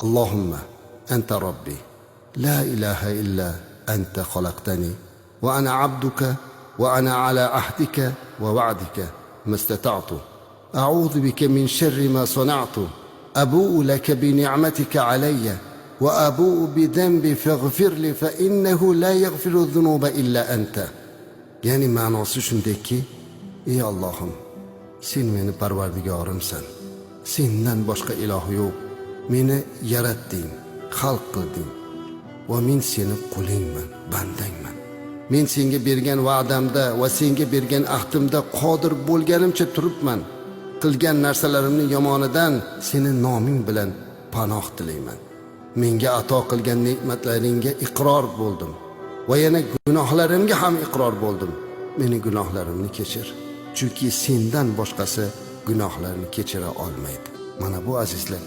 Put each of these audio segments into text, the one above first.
اللهم أنت ربي لا إله إلا أنت خلقتني وأنا عبدك وأنا على عهدك ووعدك ما استطعت أعوذ بك من شر ما صنعت أبوء لك بنعمتك علي وأبوء بذنبي فاغفر لي فإنه لا يغفر الذنوب إلا أنت. Yani ma'nosi shundayki, ey Allohim, sen meni parvardigorimsan. Sendan boshqa iloh yo'q. Meni yaratding, xalq qilding va men seni qulingman, bandangman. Men senga bergan va'damda va senga bergan ahdimda qodir bo'lganimcha turibman. Qilgan narsalarimni yomonidan seni noming bilan panoh tilayman. Menga ato qilgan ne'matlaringga iqror bo'ldim va yana gunohlarimga ham iqror bo'ldim. Meni gunohlarimni kechir, chunki sendan boshqasi gunohlarni kechira olmaydi. Mana bu azizlar,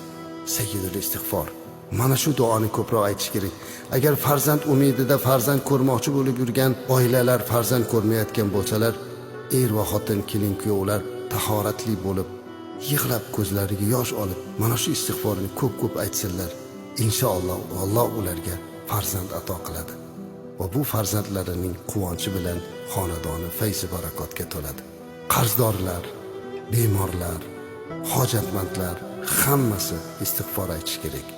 sayyidul istig'for. Mana shu duoni ko'proq aytish kerak. Agar farzand umidida farzand ko'rmoqchi bo'lib yurgan oilalar farzand ko'rmayotgan bo'lsalar, er va xotin, kelin kuyovlar tahoratli bo'lib, yig'lab ko'zlariga yosh olib, mana shu istig'forni ko'p aytsinlar. Inshaalloh Alloh ularga farzand ato qiladi. Va bu farzandlarining quvonchi bilan xonadoni fayz-u barakotga to'ladi. Qarzdorlar, bemorlar, hojatmandlar hammasi istig'for aytish kerak.